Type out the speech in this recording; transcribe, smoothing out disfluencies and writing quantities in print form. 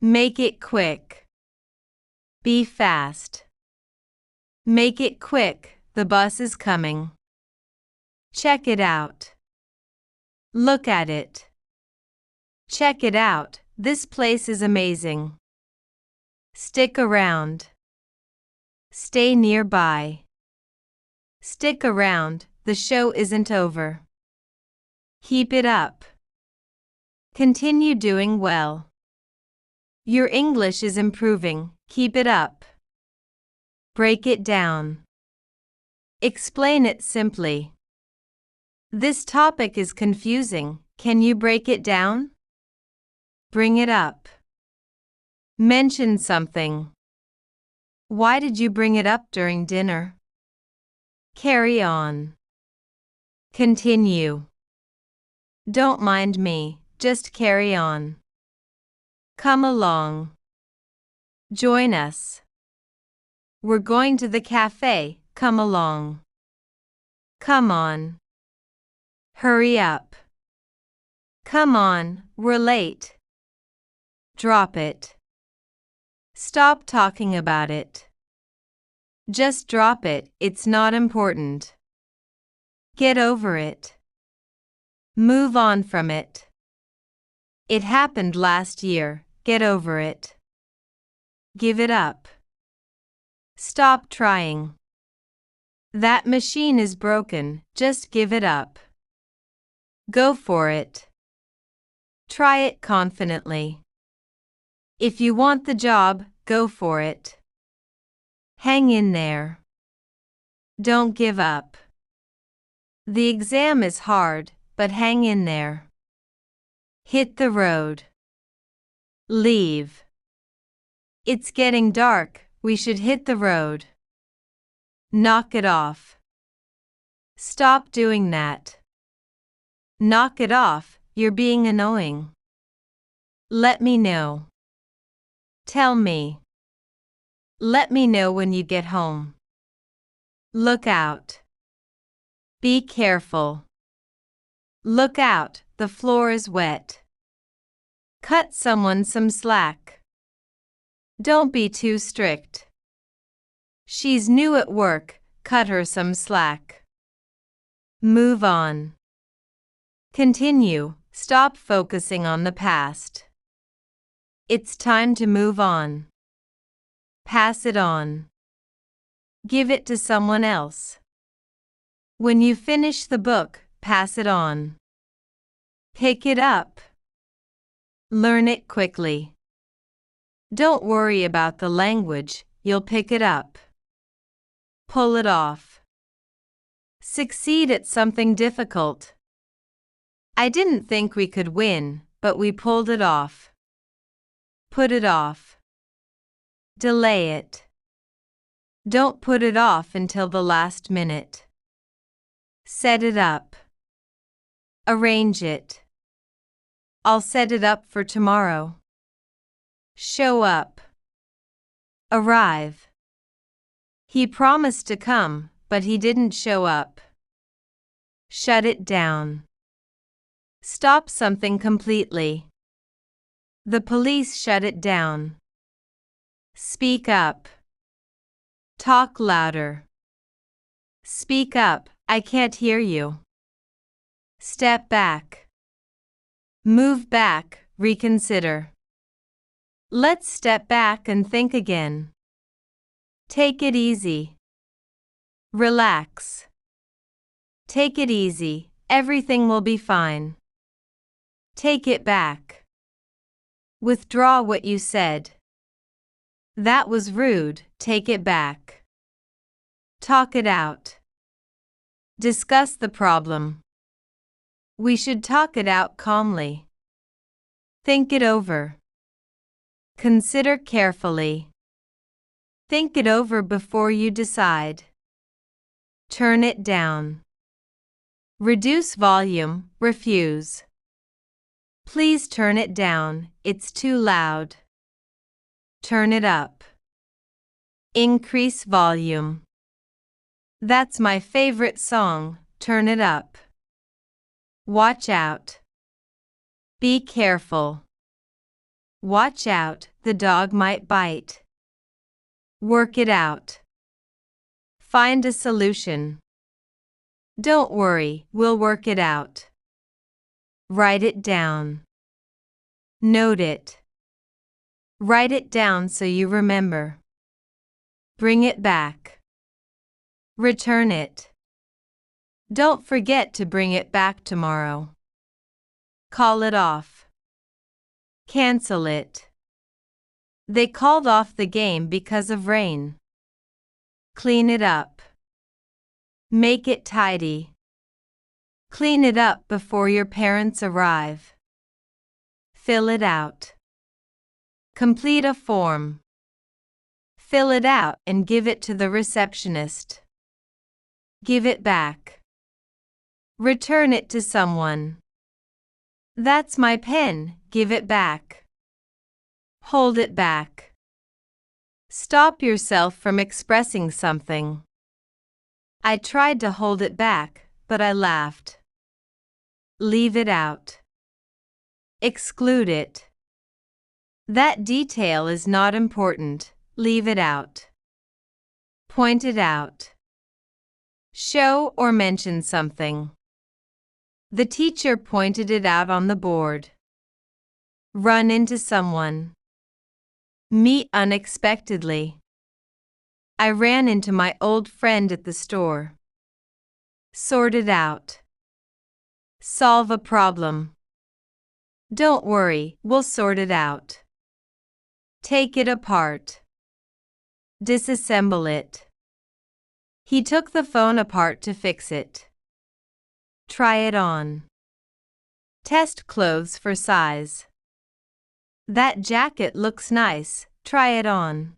Make it quick. Be fast. Make it quick, the bus is coming. Check it out. Look at it. Check it out, this place is amazing. Stick around. Stay nearby. Stick around, the show isn't over. Keep it up. Continue doing well. Your English is improving, keep it up. Break it down. Explain it simply. This topic is confusing, can you break it down? Bring it up. Mention something. Why did you bring it up during dinner? Carry on. Continue. Don't mind me, just carry on. Come along. Join us. We're going to the cafe, come along. Come on. Hurry up. Come on, we're late. Drop it. Stop talking about it. Just drop it, it's not important. Get over it. Move on from it. It happened last year, get over it. Give it up. Stop trying. That machine is broken, just give it up. Go for it. Try it confidently. If you want the job, go for it. Hang in there. Don't give up. The exam is hard, but hang in there. Hit the road. Leave. It's getting dark, we should hit the road. Knock it off. Stop doing that. Knock it off, you're being annoying. Let me know. Tell me. Let me know when you get home. Look out. Be careful. Look out, the floor is wet. Cut someone some slack. Don't be too strict. She's new at work, cut her some slack. Move on. Continue, stop focusing on the past. It's time to move on. Pass it on. Give it to someone else. When you finish the book, pass it on. Pick it up. Learn it quickly. Don't worry about the language, you'll pick it up. Pull it off. Succeed at something difficult. I didn't think we could win, but we pulled it off. Put it off. Delay it. Don't put it off until the last minute. Set it up. Arrange it. I'll set it up for tomorrow. Show up. Arrive. He promised to come, but he didn't show up. Shut it down. Stop something completely. The police shut it down. Speak up. Talk louder. Speak up, I can't hear you. Step back. Move back, reconsider. Let's step back and think again. Take it easy. Relax. Take it easy, everything will be fine. Take it back. Withdraw what you said. That was rude, take it back. Talk it out. Discuss the problem. We should talk it out calmly. Think it over. Consider carefully. Think it over before you decide. Turn it down. Reduce volume, refuse. Please turn it down, it's too loud. Turn it up. Increase volume. That's my favorite song, turn it up. Watch out. Be careful. Watch out, the dog might bite. Work it out. Find a solution. Don't worry, we'll work it out. Write it down. Note it. Write it down so you remember. Bring it back. Return it. Don't forget to bring it back tomorrow. Call it off. Cancel it. They called off the game because of rain. Clean it up. Make it tidy. Clean it up before your parents arrive. Fill it out. Complete a form. Fill it out and give it to the receptionist. Give it back. Return it to someone. That's my pen, give it back. Hold it back. Stop yourself from expressing something. I tried to hold it back, but I laughed. Leave it out. Exclude it. That detail is not important, leave it out. Point it out. Show or mention something. The teacher pointed it out on the board. Run into someone. Meet unexpectedly. I ran into my old friend at the store. Sort it out. Solve a problem. Don't worry, we'll sort it out. Take it apart. Disassemble it. He took the phone apart to fix it. Try it on. Test clothes for size. That jacket looks nice, try it on.